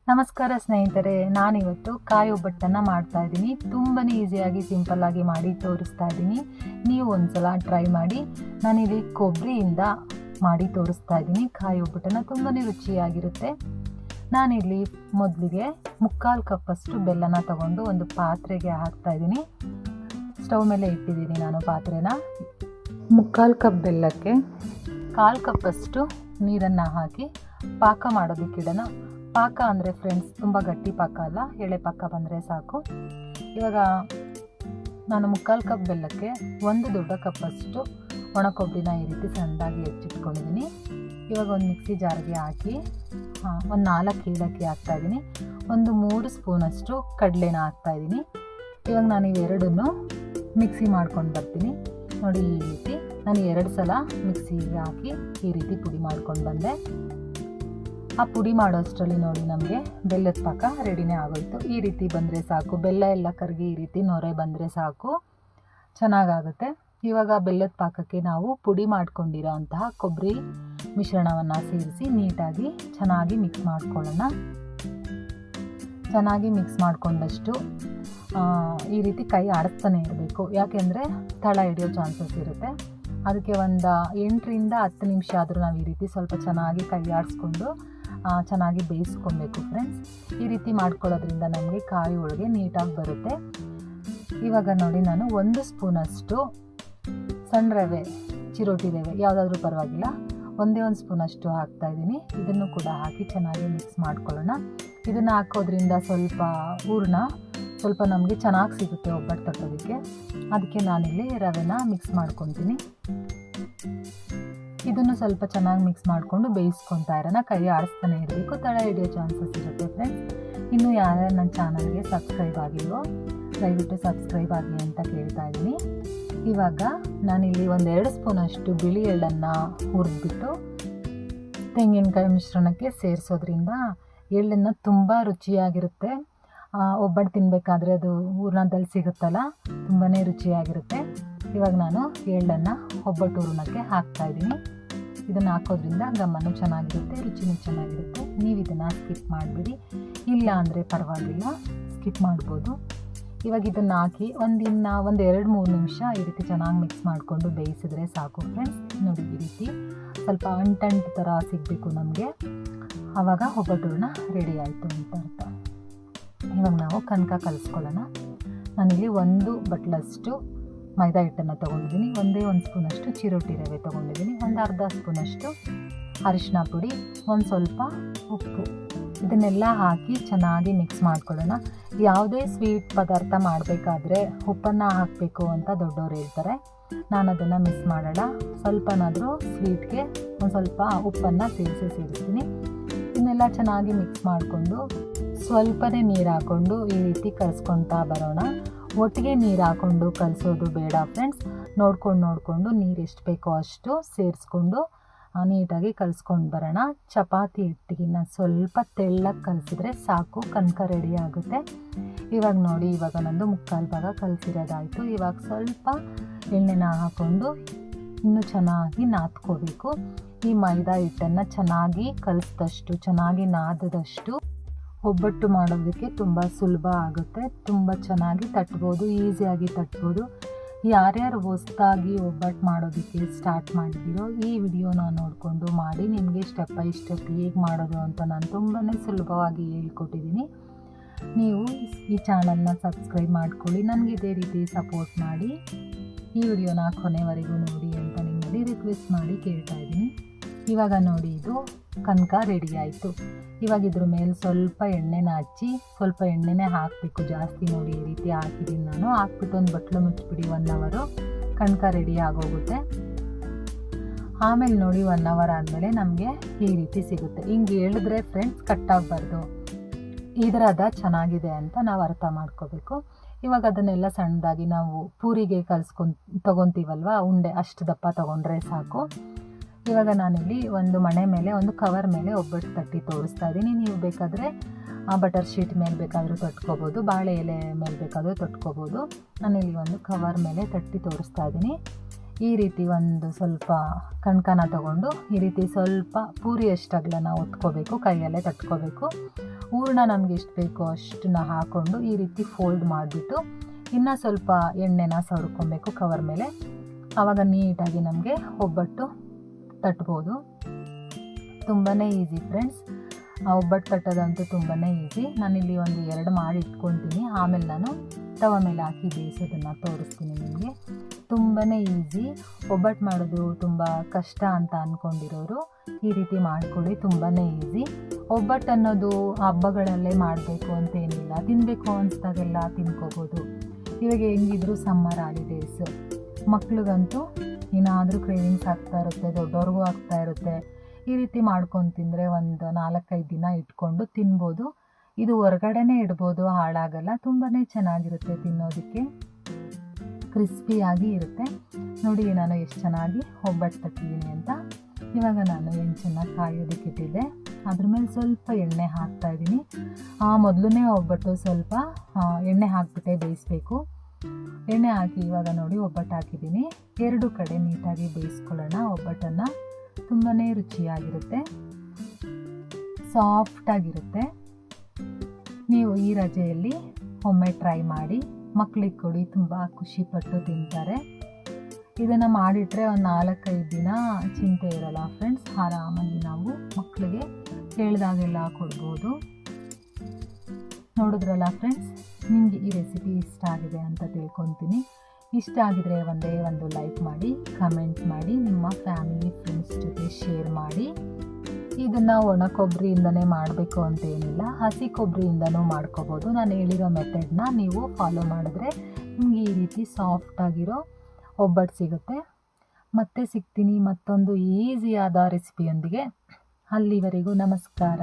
ನಮಸ್ಕಾರ ಸ್ನೇಹಿತರೆ, ನಾನಿವತ್ತು ಕಾಯಿ ಒಬ್ಬಟ್ಟನ್ನು ಮಾಡ್ತಾ ಇದ್ದೀನಿ. ತುಂಬಾ ಈಸಿಯಾಗಿ ಸಿಂಪಲ್ಲಾಗಿ ಮಾಡಿ ತೋರಿಸ್ತಾ ಇದ್ದೀನಿ. ನೀವು ಒಂದ್ಸಲ ಟ್ರೈ ಮಾಡಿ. ನಾನಿಲ್ಲಿ ಕೊಬ್ಬರಿಯಿಂದ ಮಾಡಿ ತೋರಿಸ್ತಾ ಇದ್ದೀನಿ ಕಾಯಿ ಒಬ್ಬಟ್ಟನ್ನು. ತುಂಬಾ ರುಚಿಯಾಗಿರುತ್ತೆ. ನಾನಿಲ್ಲಿ ಮೊದಲಿಗೆ 3/4 ಕಪ್ಪಷ್ಟು ಬೆಲ್ಲನ ತಗೊಂಡು ಒಂದು ಪಾತ್ರೆಗೆ ಹಾಕ್ತಾ ಇದ್ದೀನಿ. ಸ್ಟವ್ ಮೇಲೆ ಇಟ್ಟಿದ್ದೀನಿ ನಾನು ಪಾತ್ರೆನ. 3/4 ಕಪ್ ಬೆಲ್ಲಕ್ಕೆ 1/4 ಕಪ್ಪಷ್ಟು ನೀರನ್ನು ಹಾಕಿ ಪಾಕ ಮಾಡೋದಕ್ಕಿಡೋಣ. ಪಾಕ ಅಂದರೆ ಫ್ರೆಂಡ್ಸ್ ತುಂಬ ಗಟ್ಟಿ ಪಾಕ ಅಲ್ಲ, ಎಳೆ ಪಾಕ ಬಂದರೆ ಸಾಕು. ಇವಾಗ ನಾನು 3/4 ಕಪ್ ಬೆಲ್ಲಕ್ಕೆ 1 ದೊಡ್ಡ ಕಪ್ಪಷ್ಟು ಒಣ ಕೊಬ್ಬರಿನ ಈ ರೀತಿ ಸಣ್ಣದಾಗಿ ಹೆಚ್ಚಿಟ್ಕೊಂಡಿದ್ದೀನಿ. ಇವಾಗ ಒಂದು ಮಿಕ್ಸಿ ಜಾರ್ಗೆ ಹಾಕಿ ಒಂದು 4 ಏಲಕ್ಕಿ ಹಾಕ್ತಾಯಿದ್ದೀನಿ. ಒಂದು 3 ಸ್ಪೂನಷ್ಟು ಕಡಲೆನ ಹಾಕ್ತಾಯಿದ್ದೀನಿ. ಇವಾಗ ನಾನು ಇವೆರಡನ್ನು ಮಿಕ್ಸಿ ಮಾಡ್ಕೊಂಡು ಬರ್ತೀನಿ. ನೋಡಿ, ಈ ರೀತಿ ನಾನು 2 ಸಲ ಮಿಕ್ಸಿಗೆ ಹಾಕಿ ಈ ರೀತಿ ಪುಡಿ ಮಾಡ್ಕೊಂಡು ಬಂದೆ. ಆ ಪುಡಿ ಮಾಡೋಷ್ಟರಲ್ಲಿ ನೋಡಿ ನಮಗೆ ಬೆಲ್ಲದ ಪಾಕ ರೆಡಿನೇ ಆಗೋಯ್ತು. ಈ ರೀತಿ ಬಂದರೆ ಸಾಕು. ಬೆಲ್ಲ ಎಲ್ಲ ಕರಗಿ ಈ ರೀತಿ ನೊರೆ ಬಂದರೆ ಸಾಕು, ಚೆನ್ನಾಗಾಗುತ್ತೆ. ಇವಾಗ ಬೆಲ್ಲದ ಪಾಕಕ್ಕೆ ನಾವು ಪುಡಿ ಮಾಡ್ಕೊಂಡಿರೋ ಅಂತಹ ಕೊಬ್ಬರಿ ಮಿಶ್ರಣವನ್ನು ಸೇರಿಸಿ ನೀಟಾಗಿ ಚೆನ್ನಾಗಿ ಮಿಕ್ಸ್ ಮಾಡ್ಕೊಳ್ಳೋಣ. ಚೆನ್ನಾಗಿ ಮಿಕ್ಸ್ ಮಾಡಿಕೊಂಡಷ್ಟು ಈ ರೀತಿ ಕೈ ಆಡಿಸ್ತಾನೆ ಇರಬೇಕು, ಯಾಕೆಂದರೆ ತಳ ಹಿಡಿಯೋ ಚಾನ್ಸಸ್ ಇರುತ್ತೆ. ಅದಕ್ಕೆ ಒಂದು 8ರಿಂದ 10 ನಿಮಿಷ ಆದರೂ ನಾವು ಈ ರೀತಿ ಸ್ವಲ್ಪ ಚೆನ್ನಾಗಿ ಕೈ ಆಡಿಸ್ಕೊಂಡು ಚೆನ್ನಾಗಿ ಬೇಯಿಸ್ಕೊಬೇಕು ಫ್ರೆಂಡ್ಸ್. ಈ ರೀತಿ ಮಾಡ್ಕೊಳ್ಳೋದ್ರಿಂದ ನಮಗೆ ಕಾಯಿ ಒಳಗೆ ನೀಟಾಗಿ ಬರುತ್ತೆ. ಇವಾಗ ನೋಡಿ, ನಾನು 1 ಸ್ಪೂನಷ್ಟು ಸಣ್ಣ ರವೆ, ಚಿರೋಟಿ ರವೆ ಯಾವುದಾದ್ರೂ ಪರವಾಗಿಲ್ಲ, ಒಂದೇ 1 ಸ್ಪೂನಷ್ಟು ಹಾಕ್ತಾಯಿದ್ದೀನಿ. ಇದನ್ನು ಕೂಡ ಹಾಕಿ ಚೆನ್ನಾಗಿ ಮಿಕ್ಸ್ ಮಾಡ್ಕೊಳ್ಳೋಣ. ಇದನ್ನು ಹಾಕೋದ್ರಿಂದ ಸ್ವಲ್ಪ ಹೂರಣ ಸ್ವಲ್ಪ ನಮಗೆ ಚೆನ್ನಾಗಿ ಸಿಗುತ್ತೆ ಒಬ್ಬಟ್ಟು ತಟ್ಟೋದಕ್ಕೆ. ಅದಕ್ಕೆ ನಾನಿಲ್ಲಿ ರವೆನ ಮಿಕ್ಸ್ ಮಾಡ್ಕೊತೀನಿ. ಇದನ್ನು ಸ್ವಲ್ಪ ಚೆನ್ನಾಗಿ ಮಿಕ್ಸ್ ಮಾಡಿಕೊಂಡು ಬೇಯಿಸ್ಕೊತಾ ಇರೋಣ. ಕೈ ಆಡಿಸ್ತಾನೆ ಇರಬೇಕು, ತಳ ಹಿಡಿಯೋ ಚಾನ್ಸಸ್ ಇರುತ್ತೆ ಫ್ರೆಂಡ್ಸ್. ಇನ್ನು ಯಾರ್ಯಾರು ನನ್ನ ಚಾನಲ್ಗೆ ಸಬ್ಸ್ಕ್ರೈಬ್ ಆಗಿಲ್ವೋ ದಯವಿಟ್ಟು ಸಬ್ಸ್ಕ್ರೈಬ್ ಆಗಿ ಅಂತ ಕೇಳ್ತಾ ಇದ್ದೀನಿ. ಇವಾಗ ನಾನಿಲ್ಲಿ 1-2 ಸ್ಪೂನಷ್ಟು ಬಿಳಿ ಎಳ್ಳನ್ನು ಹುರಿದ್ಬಿಟ್ಟು ತೆಂಗಿನಕಾಯಿ ಮಿಶ್ರಣಕ್ಕೆ ಸೇರಿಸೋದ್ರಿಂದ ಎಳ್ಳನ್ನು ತುಂಬ ರುಚಿಯಾಗಿರುತ್ತೆ. ಒಬ್ಬಟ್ಟು ತಿನ್ನಬೇಕಾದ್ರೆ ಅದು ಹೂರಣದಲ್ಲಿ ಸಿಗುತ್ತಲ್ಲ, ತುಂಬಾ ರುಚಿಯಾಗಿರುತ್ತೆ. ಇವಾಗ ನಾನು ಎಳ್ಳನ್ನು ಒಬ್ಬಟ್ಟು ಹೂರಣಕ್ಕೆ ಹಾಕ್ತಾಯಿದ್ದೀನಿ. ಇದನ್ನು ಹಾಕೋದ್ರಿಂದ ಘಮ್ಮನೂ ಚೆನ್ನಾಗಿರುತ್ತೆ, ರುಚಿನೂ ಚೆನ್ನಾಗಿರುತ್ತೆ. ನೀವು ಇದನ್ನು ಸ್ಕಿಪ್ ಮಾಡಿಬಿಡಿ, ಇಲ್ಲ ಅಂದರೆ ಪರವಾಗಿಲ್ಲ, ಸ್ಕಿಪ್ ಮಾಡ್ಬೋದು. ಇವಾಗ ಇದನ್ನು ಹಾಕಿ ಒಂದು 2-3 ನಿಮಿಷ ಈ ರೀತಿ ಚೆನ್ನಾಗಿ ಮಿಕ್ಸ್ ಮಾಡಿಕೊಂಡು ಬೇಯಿಸಿದ್ರೆ ಸಾಕು ಫ್ರೆಂಡ್ಸ್. ನೋಡಿ, ಈ ರೀತಿ ಸ್ವಲ್ಪ ಅಂಟಂಟು ಥರ ಸಿಗಬೇಕು ನಮಗೆ, ಆವಾಗ ಒಬ್ಬಟ್ಟು ಹೂರಣ ರೆಡಿ ಆಯಿತು ಅಂತ ಅರ್ಥ. ಇವಾಗ ನಾವು ಕನಕ ಕಲಿಸ್ಕೊಳ್ಳೋಣ. ನಾನಿಲ್ಲಿ 1 ಬಟ್ಲಷ್ಟು ಮೈದಾ ಹಿಟ್ಟನ್ನು ತೊಗೊಂಡಿದ್ದೀನಿ. 1 ಸ್ಪೂನಷ್ಟು ಚಿರೋಟಿ ರವೆ ತೊಗೊಂಡಿದ್ದೀನಿ. ಒಂದು ಅರ್ಧ ಸ್ಪೂನಷ್ಟು ಅರಿಶಿನ ಪುಡಿ, ಒಂದು ಸ್ವಲ್ಪ ಉಪ್ಪು, ಇದನ್ನೆಲ್ಲ ಹಾಕಿ ಚೆನ್ನಾಗಿ ಮಿಕ್ಸ್ ಮಾಡ್ಕೊಳ್ಳೋಣ. ಯಾವುದೇ ಸ್ವೀಟ್ ಪದಾರ್ಥ ಮಾಡಬೇಕಾದ್ರೆ ಉಪ್ಪನ್ನು ಹಾಕಬೇಕು ಅಂತ ದೊಡ್ಡವರು ಹೇಳ್ತಾರೆ. ನಾನು ಅದನ್ನು ಮಿಸ್ ಮಾಡೋಲ್ಲ. ಸ್ವಲ್ಪನಾದರೂ ಸ್ವೀಟ್ಗೆ ಒಂದು ಸ್ವಲ್ಪ ಉಪ್ಪನ್ನು ಸೇರಿಸ್ತೀನಿ. ಇದನ್ನೆಲ್ಲ ಚೆನ್ನಾಗಿ ಮಿಕ್ಸ್ ಮಾಡಿಕೊಂಡು ಸ್ವಲ್ಪನೇ ನೀರು ಹಾಕ್ಕೊಂಡು ಈ ರೀತಿ ಕಲಿಸ್ಕೊತಾ ಬರೋಣ. ಒಟ್ಟಿಗೆ ನೀರು ಹಾಕ್ಕೊಂಡು ಕಲಿಸೋದು ಬೇಡ ಫ್ರೆಂಡ್ಸ್. ನೋಡ್ಕೊಂಡು ನೀರು ಎಷ್ಟು ಬೇಕೋ ಅಷ್ಟು ಸೇರಿಸ್ಕೊಂಡು ನೀಟಾಗಿ ಕಲಿಸ್ಕೊಂಡು ಬರೋಣ. ಚಪಾತಿ ಹಿಟ್ಟಿಗಿನ್ನ ಸ್ವಲ್ಪ ತೆಳ್ಳಗೆ ಕಲಿಸಿದ್ರೆ ಸಾಕು, ಕನಕ ರೆಡಿ ಆಗುತ್ತೆ. ಇವಾಗ ನೋಡಿ, ಇವಾಗ ನಂದು 3/4 ಭಾಗ ಕಲಿಸಿರೋದಾಯಿತು. ಇವಾಗ ಸ್ವಲ್ಪ ಎಣ್ಣೆನ ಹಾಕ್ಕೊಂಡು ಇನ್ನೂ ಚೆನ್ನಾಗಿ ನಾದ್ಕೋಬೇಕು. ಈ ಮೈದಾ ಹಿಟ್ಟನ್ನು ಚೆನ್ನಾಗಿ ಕಲಿಸಿದಷ್ಟು, ಚೆನ್ನಾಗಿ ನಾದದಷ್ಟು ಒಬ್ಬಟ್ಟು ಮಾಡೋದಕ್ಕೆ ತುಂಬ ಸುಲಭ ಆಗುತ್ತೆ. ತುಂಬ ಚೆನ್ನಾಗಿ ತಟ್ಬೋದು, ಈಸಿಯಾಗಿ ತಟ್ಬೋದು. ಯಾರ್ಯಾರು ಹೊಸದಾಗಿ ಒಬ್ಬಟ್ಟು ಮಾಡೋದಕ್ಕೆ ಸ್ಟಾರ್ಟ್ ಮಾಡಿದ್ದೀರೋ ಈ ವಿಡಿಯೋನ ನೋಡಿಕೊಂಡು ಮಾಡಿ. ನಿಮಗೆ ಸ್ಟೆಪ್ ಬೈ ಸ್ಟೆಪ್ ಹೇಗೆ ಮಾಡೋದು ಅಂತ ನಾನು ತುಂಬಾ ಸುಲಭವಾಗಿ ಹೇಳ್ಕೊಟ್ಟಿದ್ದೀನಿ. ನೀವು ಈ ಚಾನಲ್ನ ಸಬ್ಸ್ಕ್ರೈಬ್ ಮಾಡ್ಕೊಳ್ಳಿ, ನನಗೆ ಇದೇ ರೀತಿ ಸಪೋರ್ಟ್ ಮಾಡಿ. ಈ ವಿಡಿಯೋನ ಕೊನೆವರೆಗೂ ನೋಡಿ ಅಂತ ನಿಮ್ಮಲ್ಲಿ ರಿಕ್ವೆಸ್ಟ್ ಮಾಡಿ ಕೇಳ್ತಾ ಇದ್ದೀನಿ. ಇವಾಗ ನೋಡಿ, ಇದು ಕನಕ ರೆಡಿ ಆಯಿತು. ಇವಾಗ ಇದ್ರ ಮೇಲೆ ಸ್ವಲ್ಪ ಎಣ್ಣೆನ ಹಚ್ಚಿ, ಸ್ವಲ್ಪ ಎಣ್ಣೆನೇ ಹಾಕಬೇಕು ಜಾಸ್ತಿ. ನೋಡಿ, ಈ ರೀತಿ ಹಾಕಿದ್ದೀನಿ ನಾನು. ಹಾಕ್ಬಿಟ್ಟು ಒಂದು ಬಟ್ಲು ಮುಚ್ಚಿಬಿಡಿ, 1 ಅವರು ಕನಕ ರೆಡಿ ಆಗೋಗುತ್ತೆ. ಆಮೇಲೆ ನೋಡಿ, 1 ಅವರ್ ಆದಮೇಲೆ ನಮಗೆ ಈ ರೀತಿ ಸಿಗುತ್ತೆ. ಹಿಂಗೆ ಹೇಳಿದ್ರೆ ಫ್ರೆಂಡ್ಸ್ ಕಟ್ಟಾಗಬಾರ್ದು, ಇದರ ಹದ ಚೆನ್ನಾಗಿದೆ ಅಂತ ನಾವು ಅರ್ಥ ಮಾಡ್ಕೋಬೇಕು. ಇವಾಗ ಅದನ್ನೆಲ್ಲ ಸಣ್ಣದಾಗಿ ನಾವು ಪೂರಿಗೆ ತೊಗೊತೀವಲ್ವ, ಉಂಡೆ ಅಷ್ಟು ದಪ್ಪ ತೊಗೊಂಡ್ರೆ ಸಾಕು. ಇವಾಗ ನಾನಿಲ್ಲಿ ಒಂದು ಮಣೆ ಮೇಲೆ, ಒಂದು ಕವರ್ ಮೇಲೆ ಒಬ್ಬಟ್ಟು ತಟ್ಟಿ ತೋರಿಸ್ತಾ ಇದ್ದೀನಿ. ನೀವು ಬೇಕಾದರೆ ಬಟರ್ ಶೀಟ್ ಮೇಲೆ ಬೇಕಾದರೂ ತಟ್ಕೋಬೋದು, ಬಾಳೆ ಎಲೆ ಮೇಲೆ ಬೇಕಾದರೂ ತಟ್ಕೋಬೋದು. ನಾನಿಲ್ಲಿ ಒಂದು ಕವರ್ ಮೇಲೆ ತಟ್ಟಿ ತೋರಿಸ್ತಾ ಇದ್ದೀನಿ. ಈ ರೀತಿ ಒಂದು ಸ್ವಲ್ಪ ಕಣ್ಕನ ತಗೊಂಡು ಈ ರೀತಿ ಸ್ವಲ್ಪ ಪೂರಿಯಷ್ಟು ಅಗಲನ ಒತ್ಕೋಬೇಕು, ಕೈಯಲ್ಲೇ ತಟ್ಕೋಬೇಕು. ಹೂರಣ ನಮ್ಗೆ ಎಷ್ಟು ಬೇಕೋ ಅಷ್ಟನ್ನ ಹಾಕ್ಕೊಂಡು ಈ ರೀತಿ ಫೋಲ್ಡ್ ಮಾಡಿಬಿಟ್ಟು ಇನ್ನೂ ಸ್ವಲ್ಪ ಎಣ್ಣೆನ ಸವರ್ಕೊಬೇಕು ಕವರ್ ಮೇಲೆ. ಆವಾಗ ನೀಟಾಗಿ ನಮಗೆ ಒಬ್ಬಟ್ಟು ತಟ್ಬೋದು. ತುಂಬಾ ಈಸಿ ಫ್ರೆಂಡ್ಸ್, ಒಬ್ಬಟ್ಟು ತಟ್ಟೋದಂತೂ ತುಂಬಾ ಈಸಿ. ನಾನಿಲ್ಲಿ ಒಂದು 2 ಮಾಡಿ ಇಟ್ಕೊತೀನಿ, ಆಮೇಲೆ ನಾನು ತವ ಮೇಲೆ ಹಾಕಿ ಬೇಯಿಸೋದನ್ನು ತೋರಿಸ್ತೀನಿ ನಿಮಗೆ. ತುಂಬಾ ಈಸಿ. ಒಬ್ಬಟ್ಟು ಮಾಡೋದು ತುಂಬ ಕಷ್ಟ ಅಂತ ಅಂದ್ಕೊಂಡಿರೋರು ಈ ರೀತಿ ಮಾಡ್ಕೊಳ್ಳಿ, ತುಂಬಾ ಈಸಿ. ಒಬ್ಬಟ್ಟು ಅನ್ನೋದು ಹಬ್ಬಗಳಲ್ಲೇ ಮಾಡಬೇಕು ಅಂತೇನಿಲ್ಲ, ತಿನ್ನಬೇಕು ಅನಿಸ್ದಾಗೆಲ್ಲ ತಿನ್ಕೋಬೋದು. ಇವಾಗ ಹೆಂಗಿದ್ರು ಸಮ್ಮರ್ ಹಾಲಿಡೇಸ್, ಮಕ್ಳಿಗಂತೂ ಏನಾದರೂ ಕ್ರೇವಿಂಗ್ಸ್ ಆಗ್ತಾ ಇರುತ್ತೆ, ದೊಡ್ಡವ್ರಿಗೂ ಆಗ್ತಾ ಇರುತ್ತೆ. ಈ ರೀತಿ ಮಾಡ್ಕೊಂಡು ತಿಂದರೆ ಒಂದು 4-5 ದಿನ ಇಟ್ಕೊಂಡು ತಿನ್ಬೋದು. ಇದು ಹೊರಗಡೆನೇ ಇಡ್ಬೋದು, ಹಾಳಾಗಲ್ಲ. ತುಂಬಾ ಚೆನ್ನಾಗಿರುತ್ತೆ ತಿನ್ನೋದಕ್ಕೆ, ಕ್ರಿಸ್ಪಿಯಾಗಿ ಇರುತ್ತೆ. ನೋಡಿ ನಾನು ಎಷ್ಟು ಚೆನ್ನಾಗಿ ಒಬ್ಬಟ್ಟು ತಟ್ಟಿದ್ದೀನಿ ಅಂತ. ಇವಾಗ ನಾನು ಹೆಂಚನ್ನು ಕಾಯೋದಕ್ಕೆ ಇಟ್ಟಿದ್ದೆ, ಅದ್ರ ಮೇಲೆ ಸ್ವಲ್ಪ ಎಣ್ಣೆ ಹಾಕ್ತಾಯಿದ್ದೀನಿ. ಮೊದಲನೇ ಒಬ್ಬಟ್ಟು ಸ್ವಲ್ಪ ಎಣ್ಣೆ ಹಾಕಿಬಿಟ್ಟೆ ಬೇಯಿಸ್ಬೇಕು. ಎಣ್ಣೆ ಹಾಕಿ ಇವಾಗ ನೋಡಿ ಒಬ್ಬಟ್ಟು ಹಾಕಿದ್ದೀನಿ. 2 ಕಡೆ ನೀಟಾಗಿ ಬೇಯಿಸ್ಕೊಳ್ಳೋಣ ಒಬ್ಬಟ್ಟನ್ನು. ತುಂಬಾ ರುಚಿಯಾಗಿರುತ್ತೆ, ಸಾಫ್ಟಾಗಿರುತ್ತೆ. ನೀವು ಈ ರಜೆಯಲ್ಲಿ ಒಮ್ಮೆ ಟ್ರೈ ಮಾಡಿ, ಮಕ್ಕಳಿಗೆ ಕೊಡಿ, ತುಂಬ ಖುಷಿಪಟ್ಟು ತಿಂತಾರೆ. ಇದನ್ನು ಮಾಡಿಟ್ರೆ ಒಂದು 4-5 ದಿನ ಚಿಂತೆ ಇರಲ್ಲ ಫ್ರೆಂಡ್ಸ್. ಆರಾಮಾಗಿ ನಾವು ಮಕ್ಕಳಿಗೆ ಕೇಳಿದಾಗೆಲ್ಲ ಕೊಡ್ಬೋದು. ನೋಡಿದ್ರಲ್ಲ ಫ್ರೆಂಡ್ಸ್, ನಿಮಗೆ ಈ ರೆಸಿಪಿ ಇಷ್ಟ ಆಗಿದೆ ಅಂತ ತಿಳ್ಕೊತೀನಿ. ಇಷ್ಟ ಆಗಿದರೆ ಒಂದೇ ಒಂದು ಲೈಕ್ ಮಾಡಿ, ಕಮೆಂಟ್ ಮಾಡಿ, ನಿಮ್ಮ ಫ್ಯಾಮಿಲಿ ಫ್ರೆಂಡ್ಸ್ ಜೊತೆ ಶೇರ್ ಮಾಡಿ. ಇದನ್ನು ಒಣ ಕೊಬ್ಬರಿಯಿಂದನೇ ಮಾಡಬೇಕು ಅಂತೇನಿಲ್ಲ, ಹಸಿ ಕೊಬ್ಬರಿಯಿಂದನೂ ಮಾಡ್ಕೋಬೋದು. ನಾನು ಹೇಳಿರೋ ಮೆಥಡ್ನ ನೀವು ಫಾಲೋ ಮಾಡಿದ್ರೆ ನಿಮಗೆ ಈ ರೀತಿ ಸಾಫ್ಟಾಗಿರೋ ಒಬ್ಬಟ್ಟು ಸಿಗುತ್ತೆ. ಮತ್ತೆ ಸಿಗ್ತೀನಿ ಮತ್ತೊಂದು ಈಸಿಯಾದ ರೆಸಿಪಿಯೊಂದಿಗೆ. ಅಲ್ಲಿವರೆಗೂ ನಮಸ್ಕಾರ.